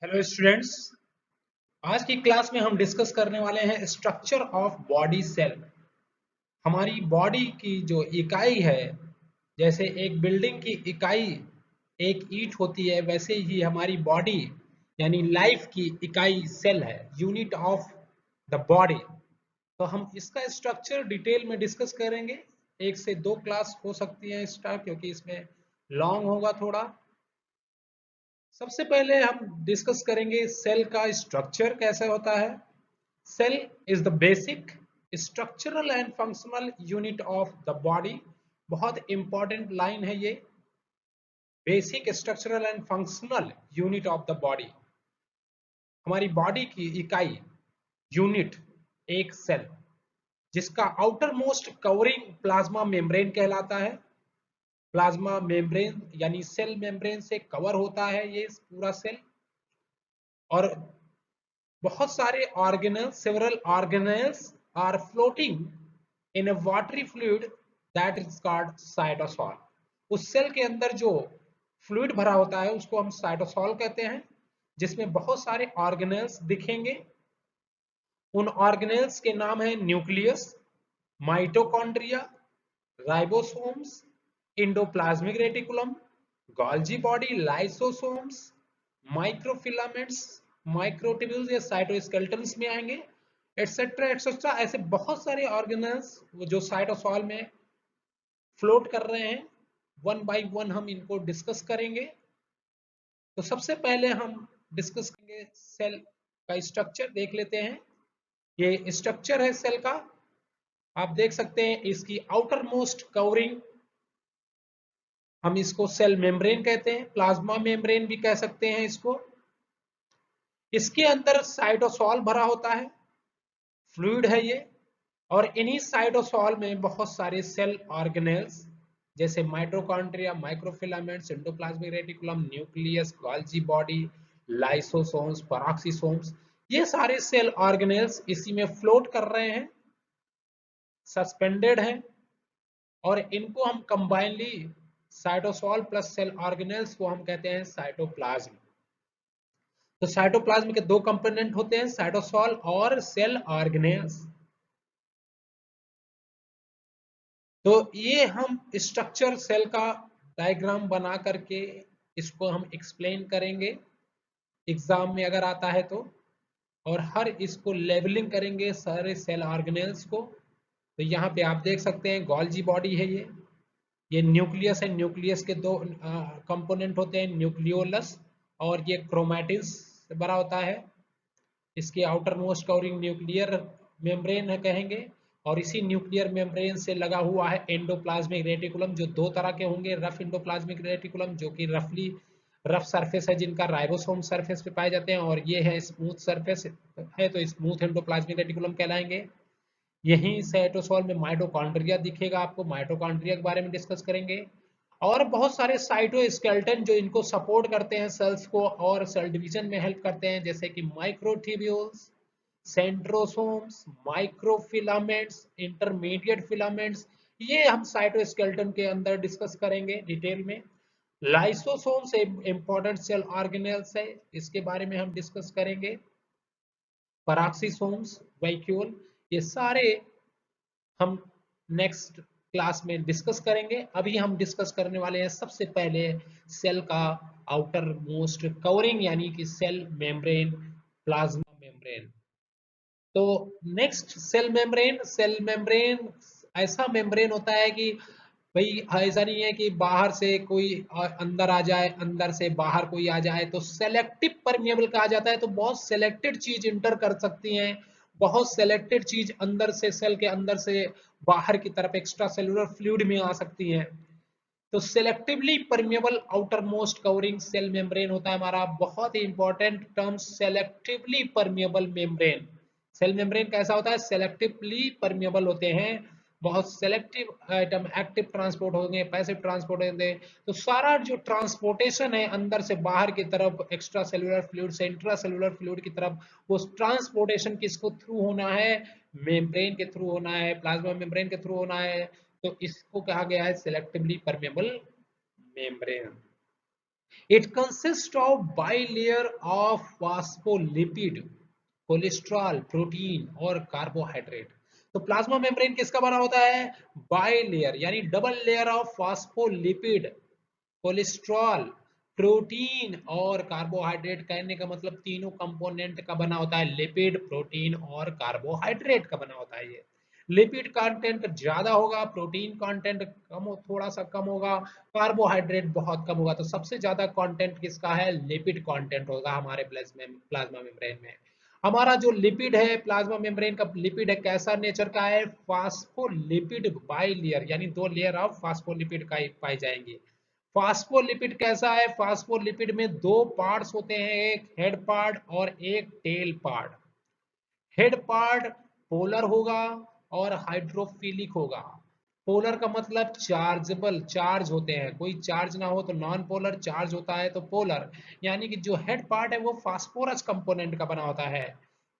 Hello students. आज की class में हम डिस्कस करने वाले हैं स्ट्रक्चर ऑफ बॉडी सेल। हमारी बॉडी की जो इकाई है, जैसे एक बिल्डिंग की इकाई एक ईंट होती है, वैसे ही हमारी बॉडी यानी लाइफ की इकाई सेल है, यूनिट ऑफ द बॉडी। तो हम इसका स्ट्रक्चर डिटेल में डिस्कस करेंगे। एक से दो क्लास हो सकती है इसका, क्योंकि इसमें लॉन्ग होगा थोड़ा। सबसे पहले हम डिस्कस करेंगे सेल का स्ट्रक्चर कैसे होता है। Cell is the basic structural and functional unit of the body. बहुत इंपॉर्टेंट लाइन है ये, basic structural and functional unit of the body. हमारी बॉडी की इकाई, यूनिट, एक सेल, जिसका outer most covering plasma membrane कहलाता है। प्लाज्मा मेम्ब्रेन यानी सेल मेम्ब्रेन से कवर होता है ये पूरा सेल। और बहुत सारे organelles, several organelles are floating in a watery fluid that is called cytosol. उस सेल के अंदर जो फ्लूइड भरा होता है उसको हम साइटोसॉल कहते हैं, जिसमें बहुत सारे ऑर्गेनल्स दिखेंगे। उन ऑर्गेनल्स के नाम है nucleus, mitochondria, ribosomes, endoplasmic reticulum, Golgi body, lysosomes, microfilaments, microtubules, ये साइटोस्केलेटन्स में आएंगे, एटसेट्रा एटसेट्रा। ऐसे बहुत सारे ऑर्गेनल्स जो साइटोसॉल में फ्लोट कर रहे हैं, वन बाय वन हम इनको डिस्कस करेंगे। तो सबसे पहले हम डिस्कस करेंगे सेल का स्ट्रक्चर। देख लेते हैं, ये स्ट्रक्चर है सेल का। आप देख सकते हैं इसकी आउटर मोस्ट कवरिंग, हम इसको सेल मेम्ब्रेन कहते हैं, प्लाज्मा मेम्ब्रेन भी कह सकते हैं इसको। इसके अंदर साइटोसॉल भरा होता है, फ्लूइड है ये। और इन्हीं साइटोसॉल में बहुत सारे सेल ऑर्गेनेल्स, जैसे mitochondria, microfilaments, endoplasmic reticulum, nucleus, Golgi body, lysosomes, peroxisomes, ये सारे सेल ऑर्गेनेल्स इसी में फ्लोट कर रहे हैं, सस्पेंडेड हैं। और इनको हम combinedly, cytosol plus cell organelles को हम कहते हैं साइटोप्लाज्म। तो साइटोप्लाज्म के दो कंपोनेंट होते हैं, साइटोसॉल और सेल ऑर्गेनेल्स। तो ये हम स्ट्रक्चर सेल का डायग्राम बना करके इसको हम एक्सप्लेन करेंगे एग्जाम में अगर आता है तो। और हर इसको लेबलिंग करेंगे सारे सेल ऑर्गेनेल्स को। तो यहाँ पे आप देख सकते हैं गोल्जी बॉडी है ये न्यूक्लियस है। न्यूक्लियस के दो कंपोनेंट होते हैं, न्यूक्लियोलस और ये क्रोमैटिन से बना होता है। इसके outer most covering nuclear membrane है कहेंगे। और इसी न्यूक्लियर मेम्ब्रेन से लगा हुआ है एंडोप्लाज्मिक रेटिकुलम, जो दो तरह के होंगे, रफ एंडोप्लाज्मिक रेटिकुलम जो कि रफली रफ सरफेस है, जिनका राइबोसोम सरफेस पे पाए जाते हैं, और ये है स्मूथ सरफेस है, तो स्मूथ एंडोप्लाज्मिक रेटिकुलम कहलाएंगे। यहीं साइटोसोल में माइटोकॉन्ड्रिया दिखेगा आपको, माइटोकॉन्ड्रिया के बारे में डिस्कस करेंगे। और बहुत सारे साइटोस्केलेटन जो इनको सपोर्ट करते हैं सेल्स को और सेल डिवीजन में हेल्प करते हैं, जैसे कि microtubules, centrosomes, microfilaments, intermediate filaments, ये हम साइटोस्केलेटन के अंदर डिस्कस करेंगे डिटेल में। लाइसोसोम्स इंपॉर्टेंट सेल ऑर्गेनेल्स है, इसके बारे में हम डिस्कस करेंगे। पेरोक्सिसोम्स, वैक्यूल, ये सारे हम नेक्स्ट क्लास में डिस्कस करेंगे। अभी हम डिस्कस करने वाले हैं सबसे पहले सेल का आउटर मोस्ट कवरिंग यानी कि सेल मेम्ब्रेन, प्लाज्मा मेम्ब्रेन। तो next cell membrane. Cell membrane ऐसा मेम्ब्रेन होता है कि भाई ऐसा नहीं है कि बाहर से कोई अंदर आ जाए, अंदर से बाहर कोई आ जाए। तो सेलेक्टिव परमिएबल कहा जाता है। तो बहुत सेलेक्टेड चीज इंटर कर सकती हैं, बहुत सेलेक्टेड चीज अंदर से, सेल के अंदर से बाहर की तरफ एक्स्ट्रा सेलुलर फ्लूइड में आ सकती है। तो selectively permeable outer most covering cell membrane होता है हमारा। बहुत ही important term, selectively permeable membrane. Cell membrane कैसा होता है? सेलेक्टिवली परमिएबल होते हैं। बहुत सेलेक्टिव आइटम, एक्टिव ट्रांसपोर्ट होंगे, पैसिव ट्रांसपोर्ट होंगे। तो सारा जो ट्रांसपोर्टेशन है अंदर से बाहर की तरफ, एक्स्ट्रा सेलुलर फ्लूइड से इंट्रा सेलुलर फ्लूइड की तरफ, वो ट्रांसपोर्टेशन किसको थ्रू होना है? मेम्ब्रेन के थ्रू होना है, प्लाज्मा मेम्ब्रेन के थ्रू होना है। तो इसको कहा गया है selectively permeable membrane. It consist of bilayer of phospholipid, cholesterol, protein और कार्बोहाइड्रेट। तो प्लाज्मा मेम्ब्रेन किसका बना होता है? बाइलेयर यानी double layer of phospholipid, cholesterol, protein और कार्बोहाइड्रेट। कहने का मतलब तीनों कंपोनेंट का बना होता है, लिपिड, प्रोटीन और कार्बोहाइड्रेट का बना होता है ये। लिपिड कंटेंट ज्यादा होगा, प्रोटीन कंटेंट थोड़ा सा कम होगा, कार्बोहाइड्रेट बहुत कम होगा। तो सबसे ज्यादा कंटेंट किसका है? लिपिड कंटेंट होगा हमारे प्लाज्मा मेम्ब्रेन में। हमारा जो लिपिड है, प्लाज्मा मेम्ब्रेन का लिपिड है, कैसा नेचर का है? फास्फोलिपिड बाइलेयर यानी दो लेयर ऑफ फास्फोलिपिड का पाई जाएंगे। फास्फोलिपिड कैसा है? फास्फोलिपिड में दो पार्ट्स होते हैं, एक हेड पार्ट और एक tail part. Head part polar होगा और हाइड्रोफिलिक होगा। पोलर का मतलब चार्जेबल, चार्ज होते हैं, कोई चार्ज ना हो तो नॉन पोलर, चार्ज होता है तो पोलर। यानी कि जो हेड पार्ट है वो फास्फोरस कंपोनेंट का बना होता है।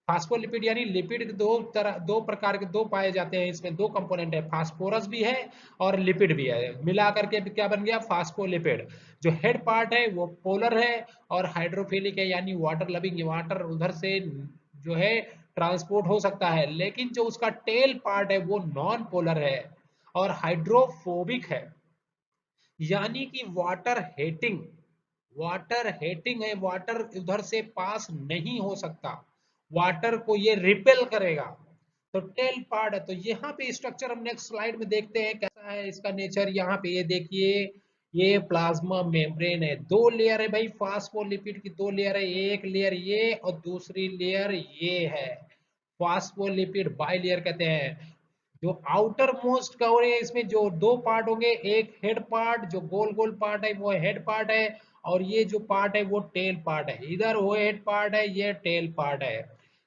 फास्फोलिपिड यानी लिपिड दो प्रकार के दो पाए जाते हैं, इसमें दो कंपोनेंट है, फास्फोरस भी है और लिपिड भी है, मिला करके क्या बन गया? फास्फोलिपिड। जो हेड पार्ट है वो पोलर है और हाइड्रोफिलिक है यानी वाटर लविंग, वाटर उधर से जो है ट्रांसपोर्ट हो सकता है। लेकिन जो उसका टेल पार्ट है वो नॉन पोलर है और हाइड्रोफोबिक है, यानी कि वाटर हेटिंग है, वाटर उधर से पास नहीं हो सकता, वाटर को ये रिपेल करेगा। तो टेल पार्ट है। तो यहाँ पे स्ट्रक्चर हम नेक्स्ट स्लाइड में देखते हैं कैसा है इसका नेचर। यहाँ पे ये देखिए, ये प्लाज्मा मेम्ब्रेन है, दो लेयर है भाई, फास्फोलिपिड की दो लेयर है, एक लेयर ये और दूसरी लेयर ये है, फास्फोलिपिड बाइलेयर कहते हैं। जो आउटर मोस्ट कवर है इसमें जो दो पार्ट होंगे, एक हेड पार्ट जो गोल गोल पार्ट है वो हेड पार्ट है, और ये जो पार्ट है वो टेल पार्ट है। इधर वो हेड पार्ट है, ये टेल पार्ट है।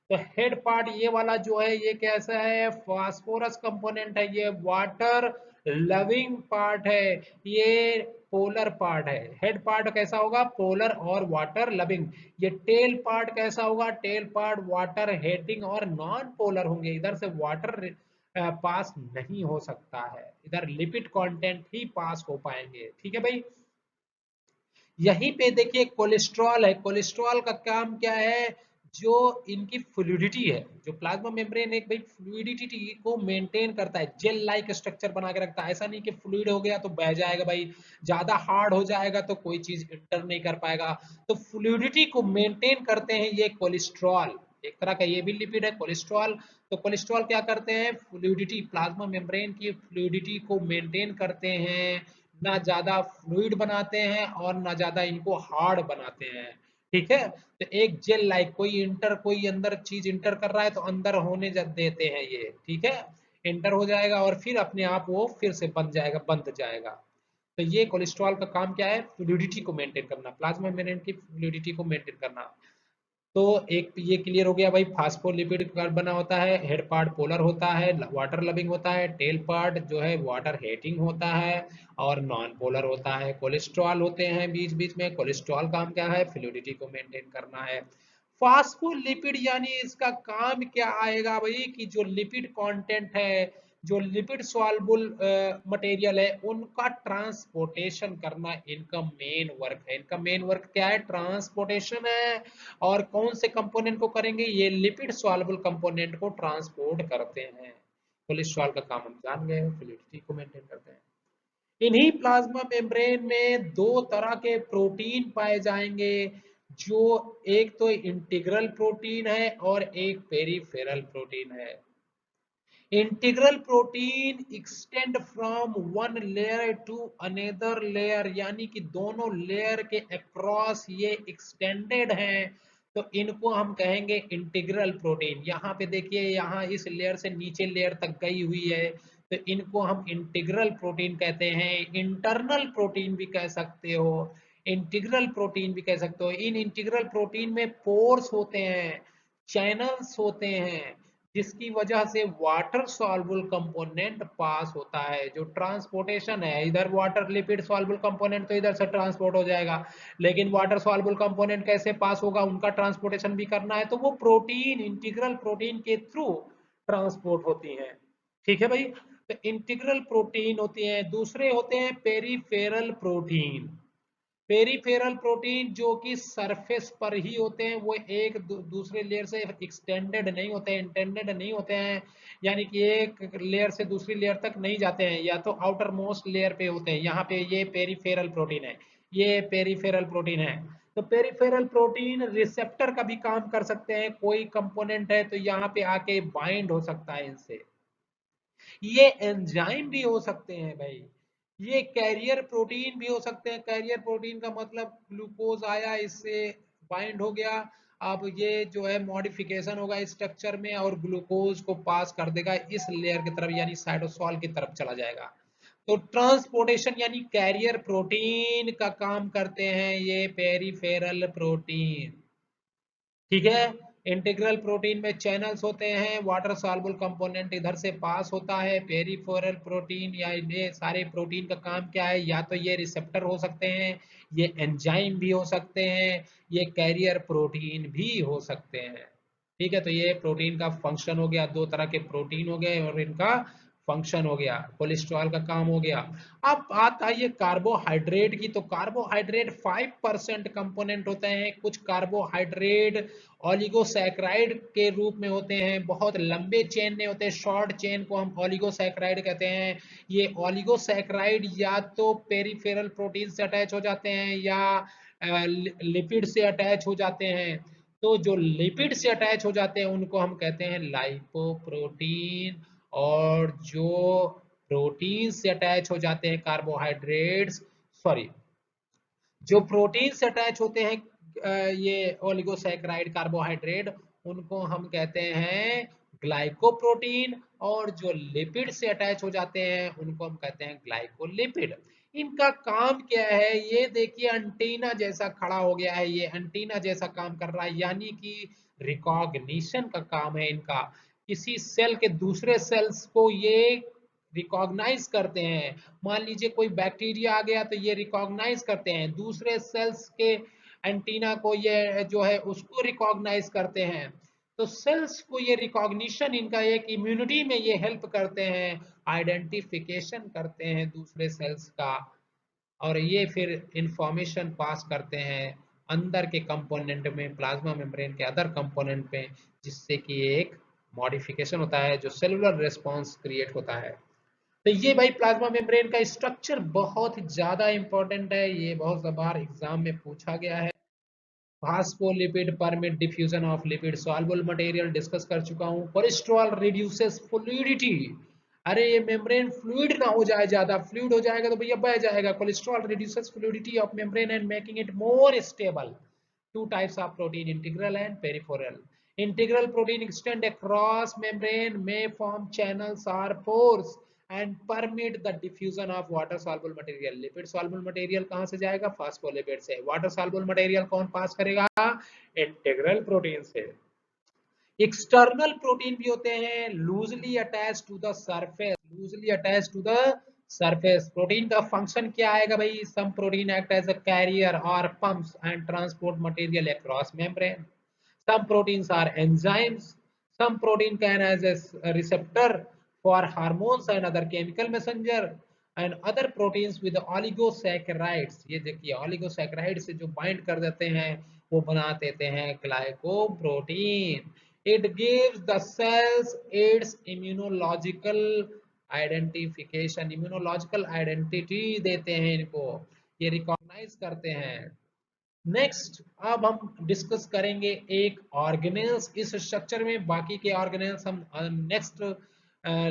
तो हेड पार्ट ये वाला जो है ये कैसा है? फास्फोरस कंपोनेंट है, ये वाटर लविंग पार्ट है, ये पोलर पार्ट है। हेड पार्ट कैसा होगा? पोलर और वाटर लविंग। ये टेल पार्ट कैसा होगा? टेल पार्ट वाटर हेटिंग और नॉन पोलर होंगे, इधर से वाटर पास नहीं हो सकता है, इधर लिपिड कंटेंट ही पास हो पाएंगे। ठीक है भाई। यहीं पे देखिए कोलेस्ट्रॉल है, कोलेस्ट्रॉल का काम क्या है? जो इनकी फ्लूइडिटी है, जो प्लाज्मा मेम्ब्रेन एक भाई फ्लूइडिटी को मेंटेन करता है, जेल लाइक स्ट्रक्चर बना के रखता है। ऐसा नहीं कि फ्लूइड हो गया तो बह जाएगा भाई, ज्यादा हार्ड हो जाएगा तो कोई चीज इंटर नहीं कर पाएगा। तो फ्लूइडिटी को मेंटेन करते हैं ये कोलेस्ट्रॉल, एक तरह का ये भी लिपिड है कोलेस्ट्रॉल। तो कोलेस्ट्रॉल क्या करते हैं? फ्लूइडिटी, प्लाज्मा मेम्ब्रेन की फ्लूइडिटी को मेंटेन करते हैं, ना ज्यादा फ्लूइड बनाते हैं और ना ज्यादा इनको हार्ड बनाते हैं। ठीक है। तो एक जेल लाइक, कोई अंदर चीज इंटर कर रहा है तो अंदर होने देते हैं ये। ठीक है, इंटर हो जाएगा और फिर अपने आप वो फिर से बन जाएगा, बंद जाएगा। तो ये कोलेस्ट्रॉल का काम क्या है? फ्लूइडिटी को मेंटेन करना, प्लाज्मा मेम्ब्रेन की फ्लूइडिटी को मेंटेन करना। तो एक ये क्लियर हो गया भाई, फास्फोलिपिड का बना होता है, हेड पार्ट पोलर होता है, वाटर लविंग होता है, टेल पार्ट जो है वाटर हेटिंग होता है और नॉन पोलर होता है। कोलेस्ट्रॉल होते हैं बीच बीच में, कोलेस्ट्रॉल काम क्या है? फ्लूइडिटी को मेंटेन करना है। फास्फोलिपिड यानी इसका काम क्या आएगा भाई? कि जो लिपिड कंटेंट है, जो लिपिड सॉल्युबल मटेरियल है, उनका ट्रांसपोर्टेशन करना इनका मेन वर्क है। इनका मेन वर्क क्या है? ट्रांसपोर्टेशन है। और कौन से कंपोनेंट को करेंगे? ये लिपिड सॉल्युबल कंपोनेंट को ट्रांसपोर्ट करते हैं। कोलेस्ट्रॉल का काम हम जान गए, फ्लूइडिटी को मेंटेन करते हैं। इन्हीं प्लाज्मा मेम्ब्रेन में दो तरह के प्रोटीन पाए जाएंगे, जो एक तो इंटीग्रल प्रोटीन है और एक पेरिफेरल प्रोटीन है। Integral protein extend from one layer to another layer, यानी कि दोनों लेयर के अक्रॉस ये एक्सटेंडेड हैं, तो इनको हम कहेंगे इंटीग्रल प्रोटीन। यहाँ पे देखिए, यहाँ इस लेयर से नीचे लेयर तक गई हुई है, तो इनको हम इंटीग्रल प्रोटीन कहते हैं। इंटरनल प्रोटीन भी कह सकते हो, इंटीग्रल प्रोटीन भी कह सकते हो। इन इंटीग्रल प्रोटीन में पोर्स होते हैं, चैनल्स होते हैं, जिसकी वजह से वाटर सॉल्युबल कंपोनेंट पास होता है। जो ट्रांसपोर्टेशन है, इधर वाटर लिपिड सॉल्युबल कंपोनेंट तो इधर से ट्रांसपोर्ट हो जाएगा, लेकिन वाटर सॉल्युबल कंपोनेंट कैसे पास होगा? उनका ट्रांसपोर्टेशन भी करना है, तो वो प्रोटीन, इंटीग्रल प्रोटीन के थ्रू ट्रांसपोर्ट होती हैं। ठीक है भाई। तो इंटीग्रल प्रोटीन होती हैं। दूसरे होते हैं पेरिफेरल प्रोटीन। पेरिफेरल प्रोटीन जो कि सरफेस पर ही होते हैं, वो एक दूसरे लेयर से एक्सटेंडेड नहीं होते हैं, इंटेंडेड नहीं होते हैं, यानी कि एक लेयर से दूसरी लेयर तक नहीं जाते हैं, या तो आउटर मोस्ट लेयर पे होते हैं। यहाँ पे ये पेरिफेरल प्रोटीन है, ये पेरिफेरल प्रोटीन है। तो पेरिफेरल प्रोटीन रिसेप्टर का भी काम कर सकते हैं, कोई कंपोनेंट है तो यहाँ पे आके बाइंड हो सकता है इनसे। ये एंजाइम भी हो सकते हैं भाई, ये कैरियर प्रोटीन भी हो सकते हैं। कैरियर प्रोटीन का मतलब ग्लूकोज आया, इससे बाइंड हो गया, अब ये जो है मॉडिफिकेशन होगा स्ट्रक्चर में और ग्लूकोज को पास कर देगा इस लेयर की तरफ, यानी साइटोसॉल की तरफ चला जाएगा। तो ट्रांसपोर्टेशन यानी कैरियर प्रोटीन का काम करते हैं ये पेरिफेरल प्रोटीन। ठीक है। इंटीग्रल प्रोटीन में चैनल्स होते हैं, वाटर सॉल्युबल कंपोनेंट इधर से पास होता है। पेरिफेरल प्रोटीन या ये सारे प्रोटीन का काम क्या है, या तो ये रिसेप्टर हो सकते हैं, ये एंजाइम भी हो सकते हैं, ये कैरियर प्रोटीन भी हो सकते हैं। ठीक है, तो ये प्रोटीन का फंक्शन हो गया, दो तरह के प्रोटीन हो गए और इनका फंक्शन हो गया, कोलेस्ट्रॉल का काम हो गया। अब बात आई है कार्बोहाइड्रेट की, तो कार्बोहाइड्रेट 5% कंपोनेंट होते हैं। कुछ कार्बोहाइड्रेट ओलिगोसैकराइड के रूप में होते हैं, बहुत लंबे चेन में होते हैं, शॉर्ट चेन को हम ओलिगोसैकराइड कहते हैं। ये ओलिगोसैकराइड या तो पेरिफेरल प्रोटीन से अटैच हो जाते हैं या लिपिड से अटैच हो जाते हैं। तो जो लिपिड से अटैच हो जाते हैं उनको हम कहते हैं लाइपोप्रोटीन, और जो प्रोटीन से अटैच हो जाते हैं कार्बोहाइड्रेट्स, सॉरी, जो प्रोटीन से अटैच होते हैं ये ओलिगोसैकराइड कार्बोहाइड्रेट, उनको हम कहते हैं ग्लाइकोप्रोटीन, और जो लिपिड से अटैच हो जाते हैं उनको हम कहते हैं ग्लाइकोलिपिड। इनका काम क्या है, ये देखिए एंटीना जैसा खड़ा हो गया है, ये एंटीना जैसा काम कर रहा है, यानी कि रिकॉग्निशन का काम है इनका। किसी सेल के दूसरे सेल्स को ये रिकॉग्नाइज करते हैं। मान लीजिए कोई बैक्टीरिया आ गया तो ये रिकॉग्नाइज करते हैं, दूसरे सेल्स के एंटीना को ये जो है उसको रिकॉग्नाइज करते हैं। तो सेल्स को ये रिकॉग्निशन इनका एक इम्यूनिटी में ये हेल्प करते हैं, आइडेंटिफिकेशन करते हैं दूसरे सेल्स का, और ये फिर इंफॉर्मेशन पास करते हैं अंदर के कंपोनेंट में, प्लाज्मा मेम्ब्रेन के अदर कंपोनेंट में, जिससे कि एक मॉडिफिकेशन होता है जो सेलुलर रिस्पॉन्स क्रिएट होता है। तो ये भाई प्लाज्मा मेम्ब्रेन का स्ट्रक्चर बहुत ज्यादा इंपॉर्टेंट है, ये बहुत बार एग्जाम में पूछा गया है। Phospholipid permit diffusion of lipid soluble material discuss कर चुका हूँ। कोलेस्ट्रॉल रिड्यूसेस फ्लूइडिटी, अरे ये मेम्ब्रेन फ्लूइड ना हो जाए, ज्यादा फ्लूइड हो जाएगा तो भैया बह जाएगा। Cholesterol reduces fluidity of membrane and making it more stable. Two types of protein, integral and peripheral. Integral protein extend across membrane, may form channels or pores and permit the diffusion of water soluble material. Lipid soluble material कहाँ से जाएगा, phospholipid से। Water soluble material कौन पास करेगा, integral protein से। External protein भी होते हैं, loosely attach to the surface, loosely attach to the surface. Protein का फंक्शन क्या आएगा भाई, some protein act as a carrier और pumps and transport material across membrane. some proteins are enzymes, some protein can as a receptor for hormones and other chemical messenger, and other proteins with oligosaccharides, ये देखिए oligosaccharides से जो bind कर देते हैं वो बना देते हैं glycoprotein. it gives the cells its immunological identification, immunological identity देते हैं इनको, ये रिकॉग्नाइज करते हैं। नेक्स्ट अब हम डिस्कस करेंगे एक ऑर्गेनेल्स इस स्ट्रक्चर में, बाकी के ऑर्गेनेल्स हम नेक्स्ट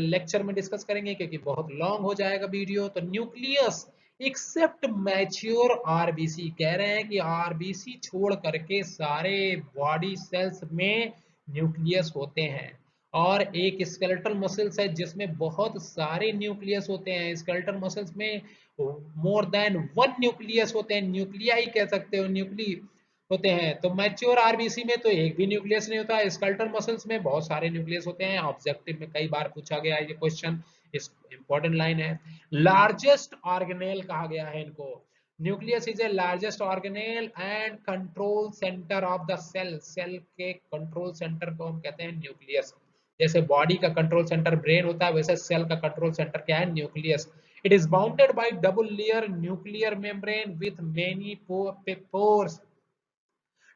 लेक्चर में डिस्कस करेंगे क्योंकि बहुत लॉन्ग हो जाएगा वीडियो। तो न्यूक्लियस एक्सेप्ट मैच्योर आरबीसी, कह रहे हैं कि आरबीसी छोड़ करके सारे बॉडी सेल्स में न्यूक्लियस होते हैं। और एक स्केलेटल मसल्स है जिसमें बहुत सारे न्यूक्लियस होते हैं, स्केलेटल मसल्स में मोर देन वन न्यूक्लियस होते हैं, न्यूक्लिया ही कह सकते हो, न्यूक्ली होते हैं। तो मैच्योर आरबीसी में तो एक भी न्यूक्लियस नहीं होता, स्केलेटल मसल्स में बहुत सारे न्यूक्लियस होते हैं। ऑब्जेक्टिव में कई बार पूछा गया है ये क्वेश्चन, इस इंपॉर्टेंट लाइन है। लार्जेस्ट ऑर्गेनेल कहा गया है इनको, nucleus is a largest organelle and control centre of the cell, cell के कंट्रोल सेंटर को हम कहते हैं न्यूक्लियस। जैसे बॉडी का कंट्रोल सेंटर ब्रेन होता है, वैसे सेल का कंट्रोल सेंटर क्या है, nucleus. It is bounded by double layer nuclear membrane with many pores.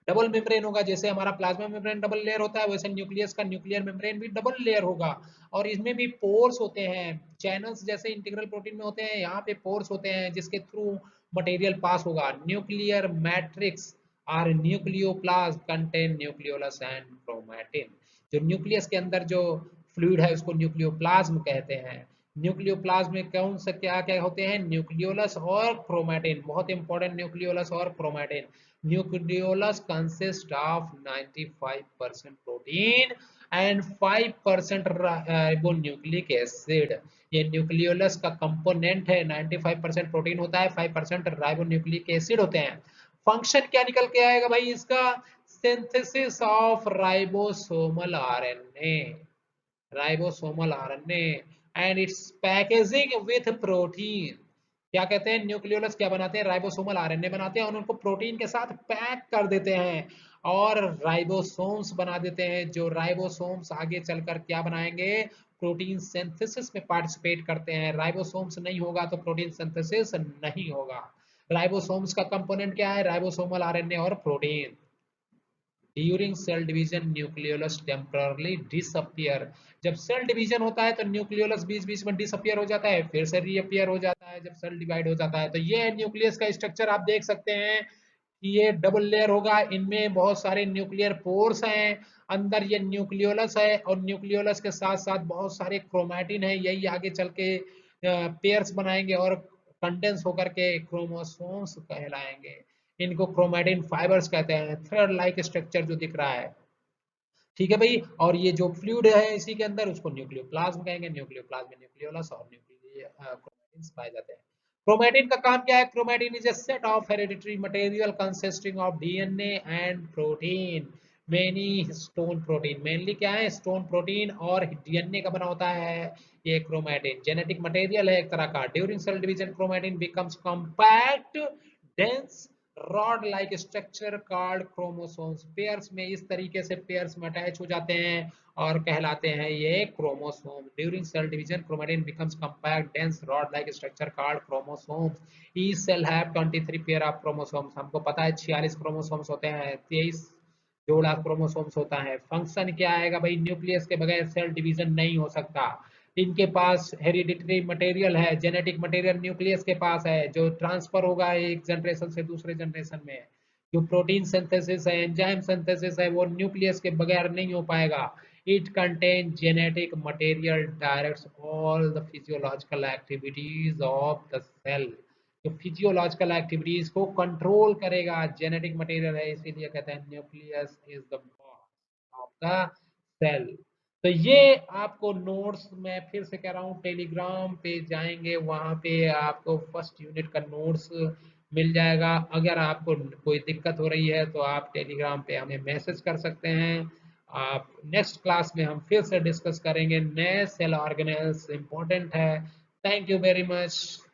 Double membrane होगा, जैसे हमारा प्लाज्मा मेम्ब्रेन डबल लेयर होता है, वैसे न्यूक्लियस का न्यूक्लियर मेम्ब्रेन भी डबल लेयर होगा। और इसमें भी पोर्स होते हैं, चैनल्स जैसे इंटीग्रल प्रोटीन में होते हैं, यहाँ पे पोर्स होते हैं जिसके थ्रू मटेरियल पास होगा। Nuclear matrix or nucleoplasm contain nucleolus and chromatin. जो न्यूक्लियस के अंदर जो फ्लूइड है उसको न्यूक्लियोप्लाज्म कहते हैं। न्यूक्लियोप्लाज्म में कौन सा क्या क्या होते हैं? न्यूक्लियोलस और क्रोमैटिन, बहुत इंपॉर्टेंट, न्यूक्लियोलस और chromatin. Nucleolus consists of 95% protein and 5% ribonucleic acid। ये न्यूक्लियोलस का कंपोनेंट है, 95% प्रोटीन होता है, 5% राइबोन्यूक्लिक एसिड होते हैं। फंक्शन क्या निकल के आएगा भाई इसका? Synthesis of ribosomal RNA, ribosomal RNA and it's packaging with protein. क्या कहते हैं? न्यूक्लियोलस क्या बनाते हैं? राइबोसोमल आरएनए बनाते हैं और उनको प्रोटीन के साथ पैक कर देते हैं और राइबोसोम्स बना देते हैं। जो राइबोसोम्स आगे चलकर क्या बनाएंगे? प्रोटीन सिंथेसिस में पार्टिसिपेट करते हैं। राइबोसोम्स नहीं होगा तो प्रोटीन सिंथेसिस नहीं होगा। राइबोसोम्स का कंपोनेंट क्या है? राइबोसोमल आरएनए और protein. During cell division nucleolus temporarily disappear. जब सेल डिवीजन होता है तो न्यूक्लियोलस बीच बीच में डिसअपियर हो जाता है, फिर से रीअपियर हो जाता है जब सेल डिवाइड हो जाता है। तो ये न्यूक्लियस का स्ट्रक्चर आप देख सकते हैं कि ये डबल लेयर होगा, इनमें बहुत सारे न्यूक्लियर पोर्स हैं, अंदर ये न्यूक्लियोलस है और न्यूक्लियोलस के साथ साथ बहुत सारे क्रोमैटिन है, यही आगे चल के पेयर्स बनाएंगे और कंडेंस होकर के क्रोमोसोम्स कहलाएंगे। इनको क्रोमैटिन फाइबर्स कहते हैं, थ्रेड लाइक स्ट्रक्चर जो दिख रहा है। ठीक है भाई, और ये जो फ्लूइड है इसी के अंदर उसको न्यूक्लियोप्लाज्म कहेंगे। न्यूक्लियोप्लाज्म में न्यूक्लियोलस और क्रोमैटिन पाए जाते हैं। क्रोमैटिन का काम क्या है? Chromatin is a set of hereditary material consisting of DNA and protein, many stone protein। Mainly क्या है? स्टोन प्रोटीन और डीएनए का बना होता है ये क्रोमैटिन। जेनेटिक मटेरियल है एक तरह का। During cell division chromatin becomes compact dense rod like structure called chromosomes. Pairs में इस तरीके से पेयर्स में अटैच हो जाते हैं और कहलाते हैं ये chromosome. During cell division chromatin becomes compact dense rod like structure called chromosomes. Each cell have 23 pair of chromosomes. हमको पता है 46 क्रोमोसोम्स होते हैं, 23 जोड़ा क्रोमोसोम्स होता है। फंक्शन क्या आएगा भाई? न्यूक्लियस के बगैर सेल डिवीजन नहीं हो सकता। इनके पास हेरिडिटरी मटेरियल है, जेनेटिक मटेरियल न्यूक्लियस के पास है जो ट्रांसफर होगा एक जनरेशन से दूसरे जनरेशन में। जो प्रोटीन सिंथेसिस है, एंजाइम सिंथेसिस है, वो न्यूक्लियस के बगैर नहीं हो पाएगा। It contain genetic material directs all the physiological activities of the cell. जो फिजियोलॉजिकल एक्टिविटीज को कंट्रोल करेगा, जेनेटिक मटेरियल है, इसीलिए कहते हैं nucleus is the boss of the cell. तो ये आपको नोट्स मैं फिर से कह रहा हूँ, टेलीग्राम पे जाएंगे, वहां पे आपको फर्स्ट यूनिट का नोट्स मिल जाएगा। अगर आपको कोई दिक्कत हो रही है तो आप टेलीग्राम पे हमें मैसेज कर सकते हैं। आप नेक्स्ट क्लास में हम फिर से डिस्कस करेंगे नए सेल ऑर्गेनेल्स, इंपॉर्टेंट है। Thank you very much.